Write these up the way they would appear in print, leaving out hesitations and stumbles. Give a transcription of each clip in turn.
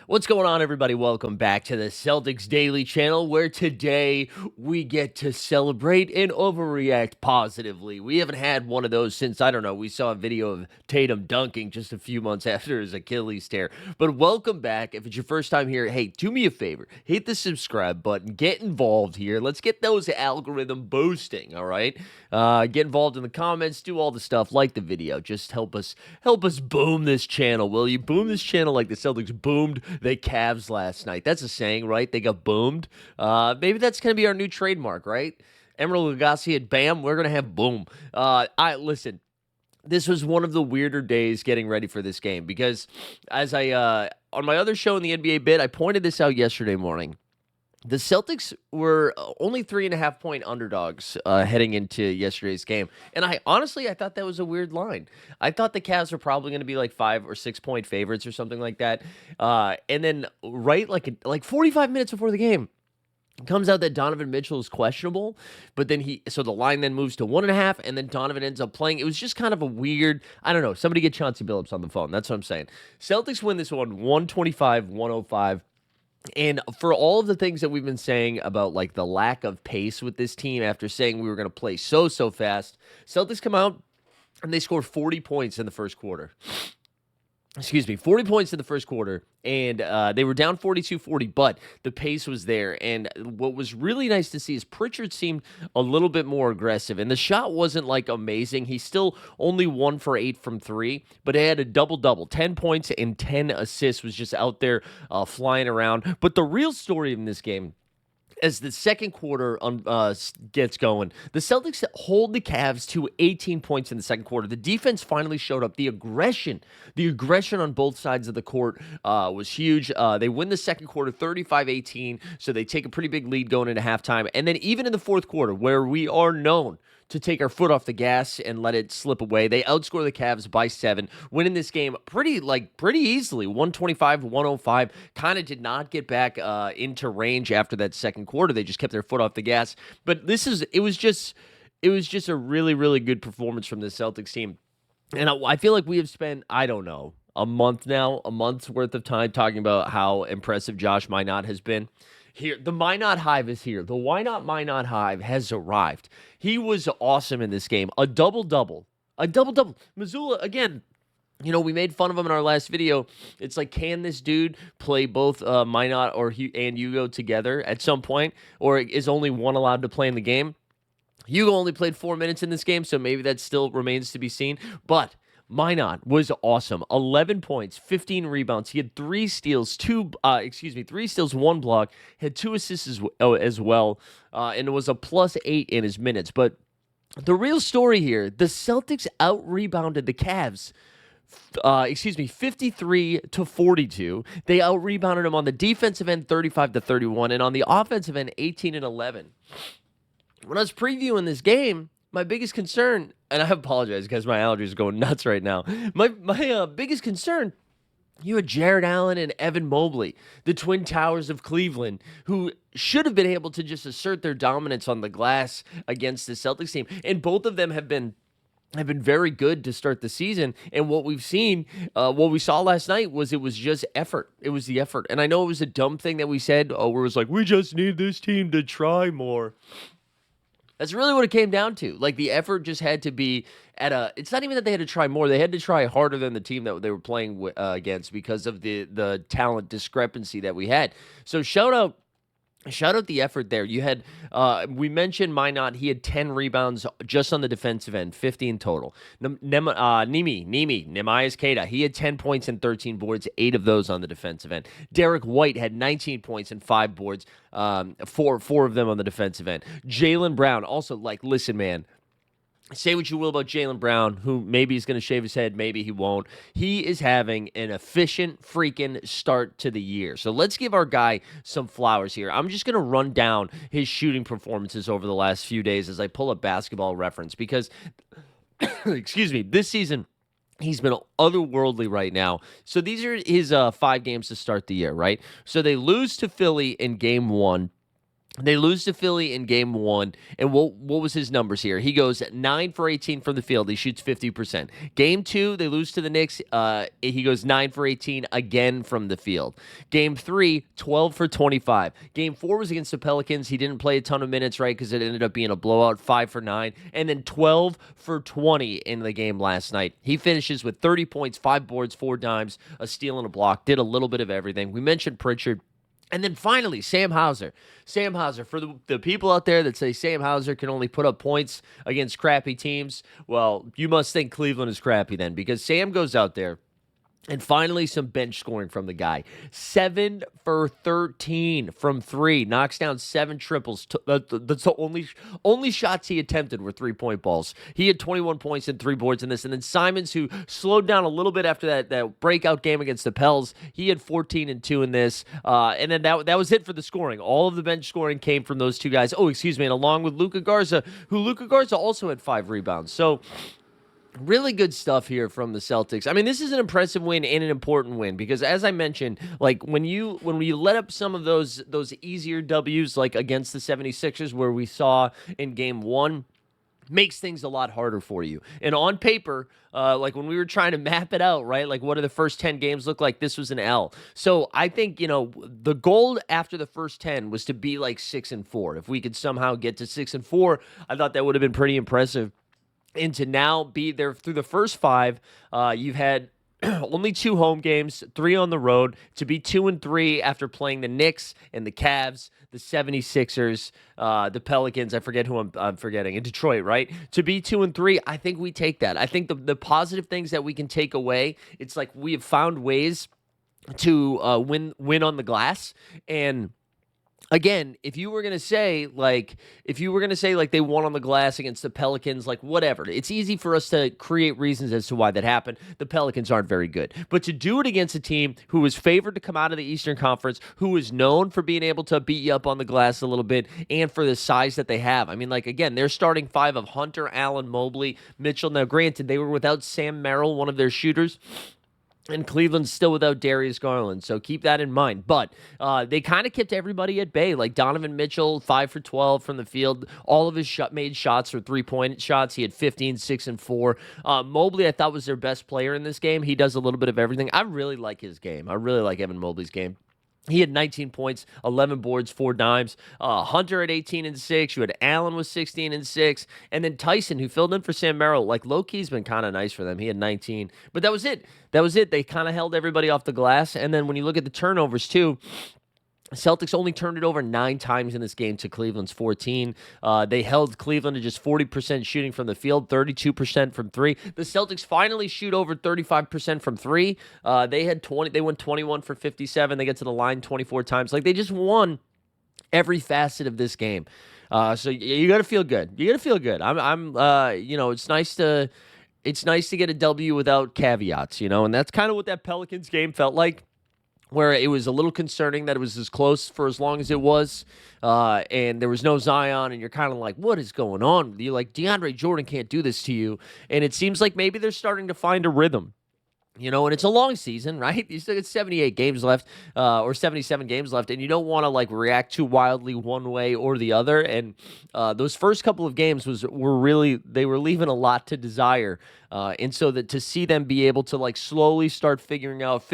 What's going on, everybody? Welcome back to the Celtics Daily channel, where today we get to celebrate and overreact positively. We haven't had one of those since, I don't know, we saw a video of Tatum dunking just a few months after his Achilles tear. But welcome back. If it's your first time here, hey, do me a favor. Hit the subscribe button. Get involved here. Let's get those algorithm boosting, all right? Get involved in the comments. Do all the stuff. Like the video. Just help us boom this channel, will you? Boom this channel like the Celtics boomed the Cavs last night. That's a saying, right? They got boomed. Maybe that's going to be our new trademark, right? Emerald Lagasse and bam, we're going to have boom. Listen, this was one of the weirder days getting ready for this game because as on my other show in the NBA bit, I pointed this out yesterday morning. The Celtics were only 3.5-point underdogs heading into yesterday's game. And I thought that was a weird line. I thought the Cavs were probably going to be like 5 or 6 point favorites or something like that. And then like 45 minutes before the game, it comes out that Donovan Mitchell is questionable, but then so the line then moves to 1.5, and then Donovan ends up playing. It was just kind of a weird, I don't know. Somebody get Chauncey Billups on the phone. That's what I'm saying. Celtics win this one 125-105. And for all of the things that we've been saying about like the lack of pace with this team after saying we were going to play so fast, Celtics come out and they scored 40 points in the first quarter. 40 points in the first quarter, and they were down 42-40, but the pace was there. And what was really nice to see is Pritchard seemed a little bit more aggressive, and the shot wasn't like amazing. He's still only 1 for 8 from 3, but he had a double-double. 10 points and 10 assists, was just out there flying around. But the real story in this game, as the second quarter gets going, the Celtics hold the Cavs to 18 points in the second quarter. The defense finally showed up. The aggression on both sides of the court was huge. They win the second quarter 35-18, so they take a pretty big lead going into halftime. And then even in the fourth quarter, where we are known to take our foot off the gas and let it slip away, they outscore the Cavs by 7, winning this game pretty easily, 125-105. Kind of did not get back into range after that second quarter. They just kept their foot off the gas. But it was just a really, really good performance from the Celtics team. And I feel like we have spent, I don't know, a month's worth of time talking about how impressive Josh Minot has been. Here, the Minot Hive is here. The Why Not Minot Hive has arrived. He was awesome in this game. A double-double. Missoula, again, you know, we made fun of him in our last video. It's like, can this dude play both Minot and Hugo together at some point? Or is only one allowed to play in the game? Hugo only played 4 minutes in this game, so maybe that still remains to be seen. But Minot was awesome. 11 points, 15 rebounds. He had 3 steals, 1 block, had 2 assists as well, and it was a +8 in his minutes. But the real story here, the Celtics out-rebounded the Cavs. 53-42. They out-rebounded them on the defensive end 35-31, and on the offensive end 18-11. When I was previewing this game, my biggest concern, and I apologize because my allergies are going nuts right now. My biggest concern, you had Jared Allen and Evan Mobley, the Twin Towers of Cleveland, who should have been able to just assert their dominance on the glass against the Celtics team. And both of them have been very good to start the season. And what we've seen, what we saw last night was it was just effort. It was the effort. And I know it was a dumb thing that we said, where it was like, we just need this team to try more. That's really what it came down to. Like, the effort just had to be it's not even that they had to try more. They had to try harder than the team that they were playing against because of the talent discrepancy that we had. So shout out the effort there. You had, we mentioned Minot. He had 10 rebounds just on the defensive end, 15 total. Nehemiah Queta, he had 10 points and 13 boards, 8 of those on the defensive end. Derek White had 19 points and 5 boards, 4 of them on the defensive end. Jaylen Brown, also, like, listen, man, say what you will about Jaylen Brown, who maybe is going to shave his head, maybe he won't. He is having an efficient freaking start to the year. So let's give our guy some flowers here. I'm just going to run down his shooting performances over the last few days as I pull up Basketball Reference because, this season, he's been otherworldly right now. So these are his 5 games to start the year, right? So they lose to Philly in game 1. They lose to Philly in game one. And what was his numbers here? He goes 9 for 18 from the field. He shoots 50%. Game two, they lose to the Knicks. He goes 9 for 18 again from the field. Game three, 12 for 25. Game four was against the Pelicans. He didn't play a ton of minutes, right? Because it ended up being a blowout, 5 for 9. And then 12 for 20 in the game last night. He finishes with 30 points, 5 boards, 4 dimes, a steal and a block. Did a little bit of everything. We mentioned Pritchard. And then finally, Sam Hauser. Sam Hauser, for the people out there that say Sam Hauser can only put up points against crappy teams, well, you must think Cleveland is crappy then, because Sam goes out there. And finally, some bench scoring from the guy. 7 for 13 from 3. Knocks down 7 triples. That's the only shots he attempted were 3-point balls. He had 21 points and 3 boards in this. And then Simons, who slowed down a little bit after that breakout game against the Pels, he had 14 and 2 in this. And then that was it for the scoring. All of the bench scoring came from those two guys. Oh, excuse me. And along with Luka Garza, Luka Garza also had 5 rebounds. So really good stuff here from the Celtics. I mean, this is an impressive win and an important win because, as I mentioned, like when we let up some of those easier W's, like against the 76ers, where we saw in game one, makes things a lot harder for you. And on paper, like when we were trying to map it out, right? Like what do the first 10 games look like? This was an L. So I think, the goal after the first 10 was to be like 6-4. If we could somehow get to 6-4, I thought that would have been pretty impressive. And to now be there through the first 5, you've had only 2 home games, 3 on the road. To be 2-3 after playing the Knicks and the Cavs, the 76ers, the Pelicans, I forget who I'm forgetting, in Detroit, right? To be 2-3, I think we take that. I think the positive things that we can take away, it's like we have found ways to win on the glass. And again, if you were going to say like they won on the glass against the Pelicans, like whatever, it's easy for us to create reasons as to why that happened. The Pelicans aren't very good. But to do it against a team who was favored to come out of the Eastern Conference, who is known for being able to beat you up on the glass a little bit, and for the size that they have. I mean, like, again, they're starting 5 of Hunter, Allen, Mobley, Mitchell. Now, granted, they were without Sam Merrill, one of their shooters. And Cleveland's still without Darius Garland, so keep that in mind. But they kind of kept everybody at bay. Like Donovan Mitchell, 5 for 12 from the field. All of his made shots were 3-point shots. He had 15, 6, and 4. Mobley, I thought, was their best player in this game. He does a little bit of everything. I really like his game. I really like Evan Mobley's game. He had 19 points, 11 boards, 4 dimes. Hunter at 18 and 6. You had Allen with 16 and 6. And then Tyson, who filled in for Sam Merrill. Like, low-key's been kind of nice for them. He had 19. But that was it. They kind of held everybody off the glass. And then when you look at the turnovers, too, Celtics only turned it over 9 times in this game to Cleveland's 14. They held Cleveland to just 40% shooting from the field, 32% from 3. The Celtics finally shoot over 35% from 3. They went 21 for 57. They get to the line 24 times. Like, they just won every facet of this game. So you got to feel good. You got to feel good. It's nice to get a W without caveats, and that's kind of what that Pelicans game felt like, where it was a little concerning that it was as close for as long as it was, and there was no Zion, and you're kind of like, what is going on? You're like, DeAndre Jordan can't do this to you, and it seems like maybe they're starting to find a rhythm. And it's a long season, right? You still got 78 games left, or 77 games left, and you don't want to like react too wildly one way or the other. And those first couple of games were leaving a lot to desire. And so that to see them be able to like slowly start figuring out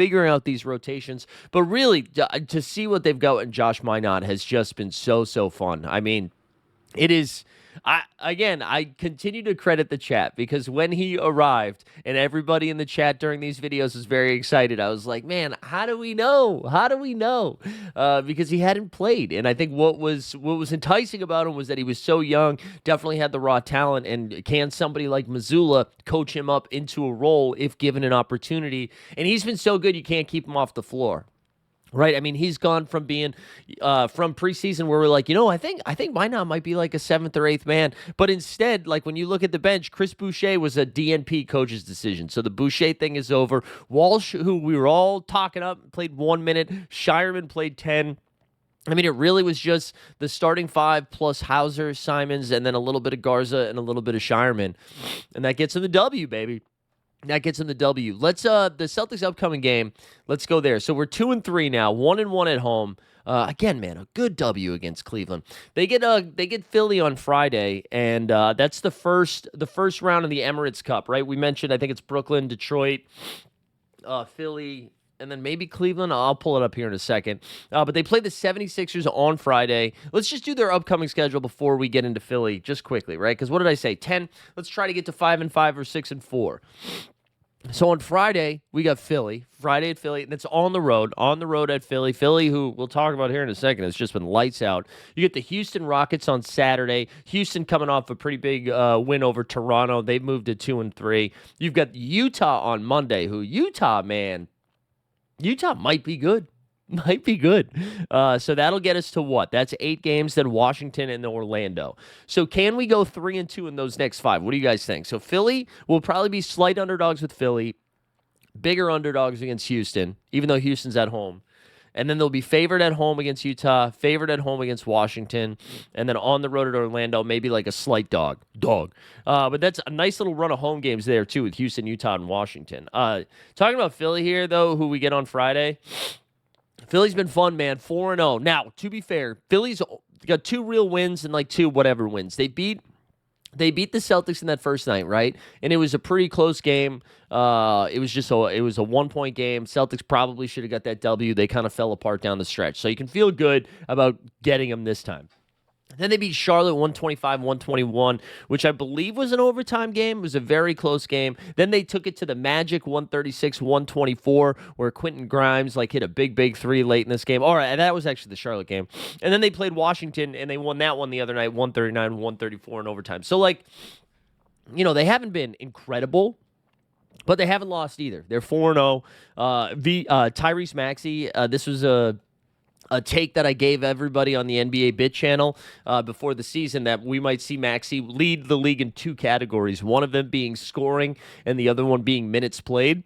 these rotations, but really to see what they've got in Josh Minot has just been so fun. I mean, it is. I continue to credit the chat, because when he arrived and everybody in the chat during these videos was very excited, I was like, man, how do we know? Because he hadn't played. And I think what was enticing about him was that he was so young, definitely had the raw talent, and can somebody like Mazzulla coach him up into a role if given an opportunity? And he's been so good, you can't keep him off the floor. Right, I mean, he's gone from being from preseason where we're like, I think Minot might be like a 7th or 8th man, but instead, like when you look at the bench, Chris Boucher was a DNP coach's decision, so the Boucher thing is over. Walsh, who we were all talking up, played 1 minute. Shireman played 10. I mean, it really was just the starting 5 plus Hauser, Simons, and then a little bit of Garza and a little bit of Shireman, and that gets him the W, baby. That gets them the W. Let's the Celtics upcoming game. Let's go there. So we're 2-3 now, 1-1 at home. Again, man, a good W against Cleveland. They get Philly on Friday, and that's the first round of the Emirates Cup, right? We mentioned I think it's Brooklyn, Detroit, Philly, and then maybe Cleveland. I'll pull it up here in a second. But they play the 76ers on Friday. Let's just do their upcoming schedule before we get into Philly, just quickly, right? Because what did I say? 10. Let's try to get to 5-5 or 6-4. So on Friday, we got Philly. Friday at Philly, and it's on the road at Philly. Philly, who we'll talk about here in a second, has just been lights out. You get the Houston Rockets on Saturday. Houston coming off a pretty big win over Toronto. They've moved to 2-3. You've got Utah on Monday, Utah might be good. Might be good. So that'll get us to what? That's 8 games, then Washington and then Orlando. So can we go 3-2 in those next 5? What do you guys think? So Philly will probably be slight underdogs with Philly, bigger underdogs against Houston, even though Houston's at home. And then they'll be favored at home against Utah, favored at home against Washington, and then on the road at Orlando, maybe like a slight dog. But that's a nice little run of home games there, too, with Houston, Utah, and Washington. Talking about Philly here, though, who we get on Friday. Philly's been fun, man. 4-0. Now, to be fair, Philly's got 2 real wins and like 2 whatever wins. They beat the Celtics in that first night, right? And it was a pretty close game. It was a 1-point game. Celtics probably should have got that W. They kind of fell apart down the stretch. So you can feel good about getting them this time. Then they beat Charlotte 125-121, which I believe was an overtime game. It was a very close game. Then they took it to the Magic 136-124, where Quentin Grimes hit a big 3 late in this game. All right, that was actually the Charlotte game. And then they played Washington, and they won that one the other night, 139-134 in overtime. So, they haven't been incredible, but they haven't lost either. They're 4-0. Tyrese Maxey, this was a take that I gave everybody on the NBA Bit channel before the season, that we might see Maxey lead the league in 2 categories, one of them being scoring and the other one being minutes played.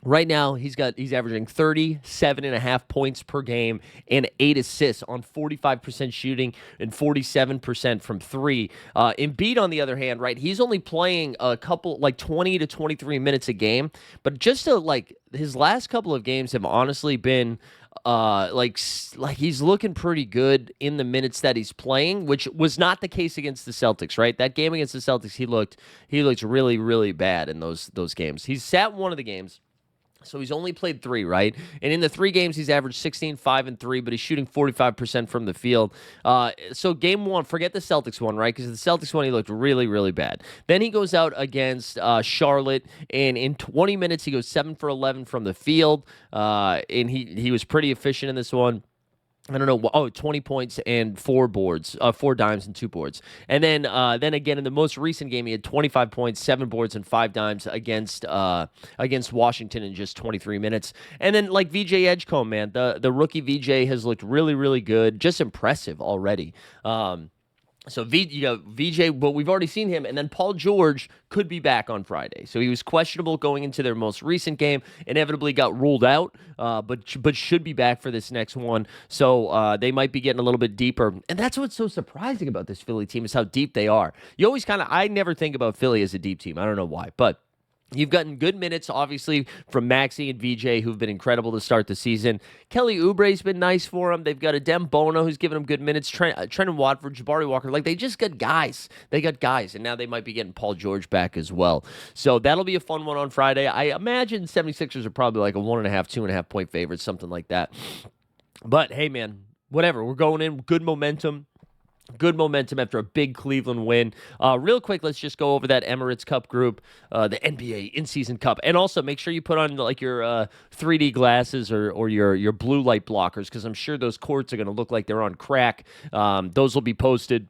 Right now, he's averaging 37.5 points per game and 8 assists on 45% shooting and 47% from 3. Embiid, on the other hand, right, he's only playing a couple, 20 to 23 minutes a game, but just his last couple of games have honestly been he's looking pretty good in the minutes that he's playing, which was not the case against the Celtics, right? That game against the Celtics, he looked really, really bad in those games. He's sat one of the games. So he's only played 3, right? And in the 3 games, he's averaged 16, 5, and 3, but he's shooting 45% from the field. So game 1, forget the Celtics one, right? Because the Celtics one, he looked really, really bad. Then he goes out against Charlotte, and in 20 minutes, he goes 7 for 11 from the field, and he was pretty efficient in this one. I don't know. 20 points and 4 boards, 4 dimes and 2 boards. And then again in the most recent game, he had 25 points, 7 boards, and 5 dimes against Washington in just 23 minutes. And then VJ Edgecombe, man, the rookie VJ has looked really, really good, just impressive already. So VJ, but we've already seen him, and then Paul George could be back on Friday. So he was questionable going into their most recent game, inevitably got ruled out, but should be back for this next one. So they might be getting a little bit deeper, and that's what's so surprising about this Philly team is how deep they are. You always I never think about Philly as a deep team. I don't know why, but you've gotten good minutes, obviously, from Maxey and VJ, who've been incredible to start the season. Kelly Oubre's been nice for them. They've got Adem Bono, who's given them good minutes. Trenton Watford, Jabari Walker. They just got guys. They got guys, and now they might be getting Paul George back as well. So that'll be a fun one on Friday. I imagine 76ers are probably a 1.5, 2.5 point favorite, something like that. But, hey, man, whatever. We're going in good momentum. Good momentum after a big Cleveland win. Real quick, let's just go over that Emirates Cup group, the NBA in-season cup. And also make sure you put on your 3D glasses or your blue light blockers, because I'm sure those courts are going to look like they're on crack. Those will be posted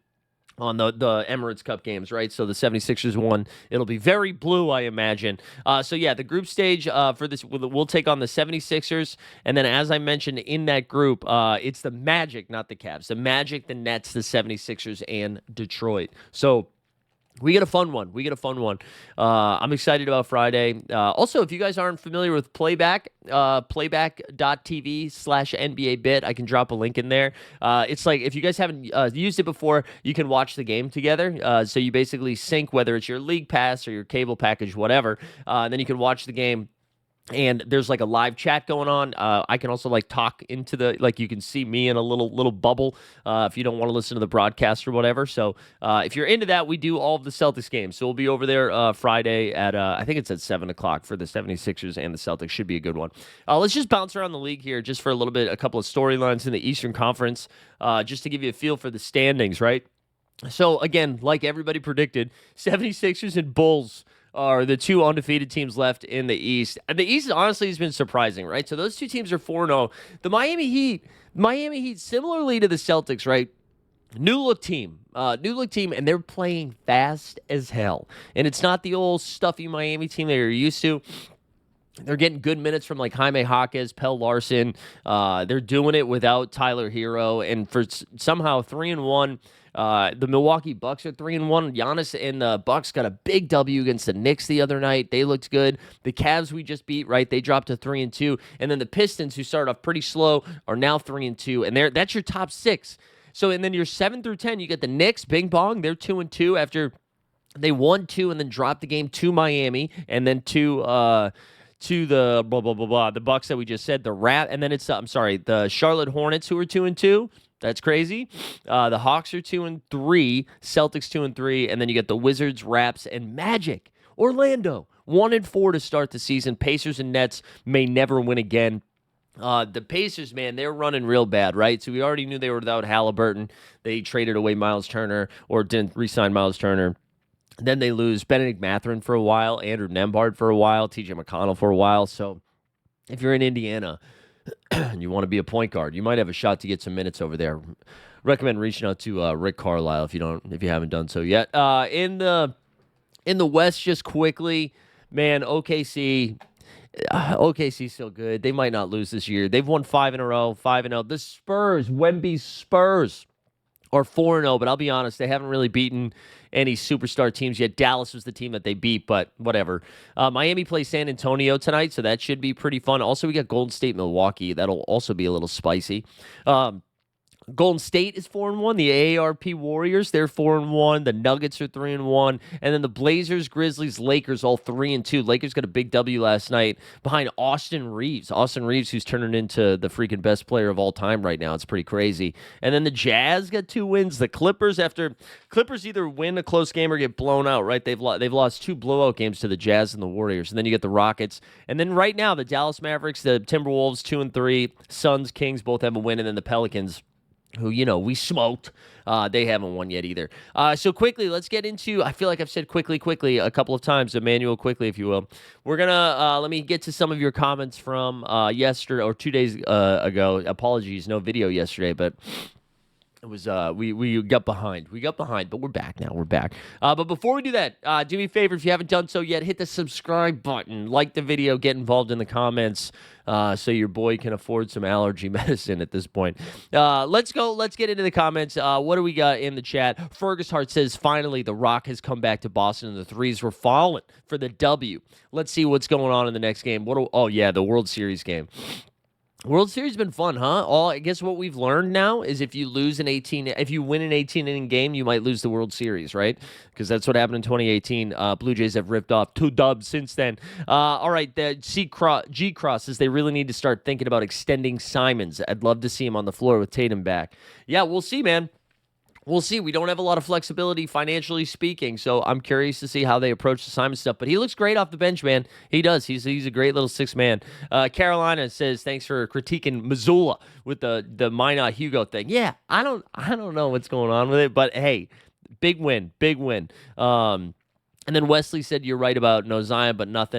on the Emirates Cup games, right? So the 76ers won. It'll be very blue, I imagine. The group stage for this, we'll take on the 76ers. And then, as I mentioned, in that group, it's the Magic, not the Cavs. The Magic, the Nets, the 76ers, and Detroit. So We get a fun one. We get a fun one. I'm excited about Friday. Also, if you guys aren't familiar with Playback, playback.tv/NBA bit, I can drop a link in there. It's like if you guys haven't used it before, you can watch the game together. So you basically sync whether it's your league pass or your cable package, whatever. And then you can watch the game and there's like a live chat going on. I can also like talk into the like you can see me in a little bubble if you don't want to listen to the broadcast or whatever. So if you're into that, we do all of the Celtics games. So we'll be over there Friday at I think it's at 7 o'clock for the 76ers and the Celtics. Should be a good one. Let's just bounce around the league here just for a little bit, a couple of storylines in the Eastern Conference, just to give you a feel for the standings, right? So again, like everybody predicted, 76ers and Bulls are the two undefeated teams left in the East. And the East honestly has been surprising, right? So those two teams are 4-0. The Miami Heat, similarly to the Celtics, right? New look team, and they're playing fast as hell. And it's not the old stuffy Miami team that you're used to. They're getting good minutes from like Jaime Jaquez, Pell Larson. They're doing it without Tyler Hero, and for somehow 3-1. The Milwaukee Bucks are 3-1. Giannis and the Bucks got a big W against the Knicks the other night. They looked good. The Cavs we just beat, right? They dropped to 3-2, and then the Pistons, who started off pretty slow, are now 3-2, and that's your top six. So, and then your 7 through 10, you get the Knicks, Bing Bong. They're 2-2 after they won 2 and then dropped the game to Miami, and then to the blah blah blah blah the Bucks that we just said, and then it's the Charlotte Hornets, who are 2-2. That's crazy. The Hawks are 2-3, Celtics 2-3, and then you get the Wizards, Raps, and Magic. Orlando 1-4 to start the season. Pacers and Nets may never win again. The Pacers, man, they're running real bad, right? So we already knew they were without Halliburton. They traded away Miles Turner, or didn't re-sign Miles Turner. Then they lose Benedict Mathurin for a while, Andrew Nembhard for a while, TJ McConnell for a while. So if you're in Indiana and you want to be a point guard, you might have a shot to get some minutes over there. Recommend reaching out to Rick Carlisle if you haven't done so yet. In the West, just quickly, man, OKC's still good. They might not lose this year. They've won 5 in a row, 5-0. The Spurs, Wemby Spurs, are 4-0, but I'll be honest, they haven't really beaten any superstar teams yet. Dallas was the team that they beat, but whatever. Miami plays San Antonio tonight, so that should be pretty fun. Also, we got Golden State, Milwaukee. That'll also be a little spicy. Golden State is 4-1. The AARP Warriors, they're 4-1. The Nuggets are 3-1. And then the Blazers, Grizzlies, Lakers, all 3-2. Lakers got a big W last night behind Austin Reeves. Austin Reeves, who's turning into the freaking best player of all time right now. It's pretty crazy. And then the Jazz got 2 wins. The Clippers either win a close game or get blown out, right? They've lost 2 blowout games to the Jazz and the Warriors. And then you get the Rockets. And then right now, the Dallas Mavericks, the Timberwolves, 2-3. Suns, Kings both have a win. And then the Pelicans, who, we smoked. They haven't won yet either. So quickly, let's get into, I feel like I've said quickly a couple of times, Emmanuel quickly, if you will. We're going to, let me get to some of your comments from yesterday or 2 days ago. Apologies, no video yesterday, but it was we got behind. But we're back now. We're back. But before we do that, do me a favor, if you haven't done so yet, hit the subscribe button, like the video, get involved in the comments, so your boy can afford some allergy medicine at this point. Let's go. Let's get into the comments. What do we got in the chat? Fergus Hart says, finally, The Rock has come back to Boston, and the threes were falling for the W. Let's see what's going on in the next game. The World Series game. World Series has been fun, huh? I guess what we've learned now is if you win an 18-inning game, you might lose the World Series, right? Because that's what happened in 2018. Blue Jays have ripped off 2 dubs since then. All right, the G-Cross says they really need to start thinking about extending Simons. I'd love to see him on the floor with Tatum back. Yeah, we'll see, man. We'll see. We don't have a lot of flexibility financially speaking, so I'm curious to see how they approach the Simon stuff. But he looks great off the bench, man. He does. He's a great little 6-man. Carolina says, thanks for critiquing Missoula with the Minot Hugo thing. Yeah, I don't know what's going on with it, but hey, big win. And then Wesley said, you're right about no Zion, but not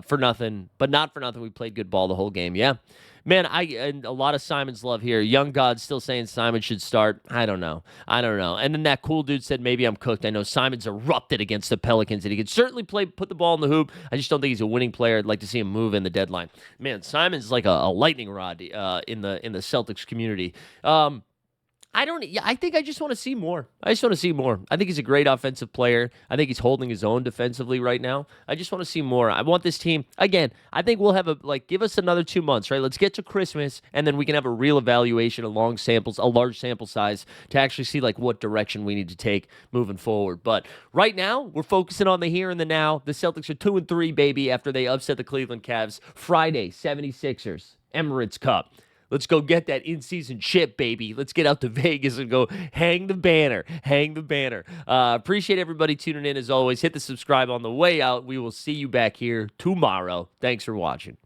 for nothing. We played good ball the whole game. Yeah. Man, and a lot of Simon's love here. Young God still saying Simon should start. I don't know. And then that cool dude said, maybe I'm cooked. I know Simon's erupted against the Pelicans, and he could certainly put the ball in the hoop. I just don't think he's a winning player. I'd like to see him move in the deadline. Man, Simon's like a lightning rod in the Celtics community. I don't. Yeah, I think I just want to see more. I just want to see more. I think he's a great offensive player. I think he's holding his own defensively right now. I just want to see more. I want this team again. I think we'll have give us another 2 months, right? Let's get to Christmas, and then we can have a real evaluation, a large sample size to actually see like what direction we need to take moving forward. But right now, we're focusing on the here and the now. The Celtics are 2-3, baby, after they upset the Cleveland Cavs Friday, 76ers, Emirates Cup. Let's go get that in-season chip, baby. Let's get out to Vegas and go hang the banner. Hang the banner. Appreciate everybody tuning in as always. Hit the subscribe on the way out. We will see you back here tomorrow. Thanks for watching.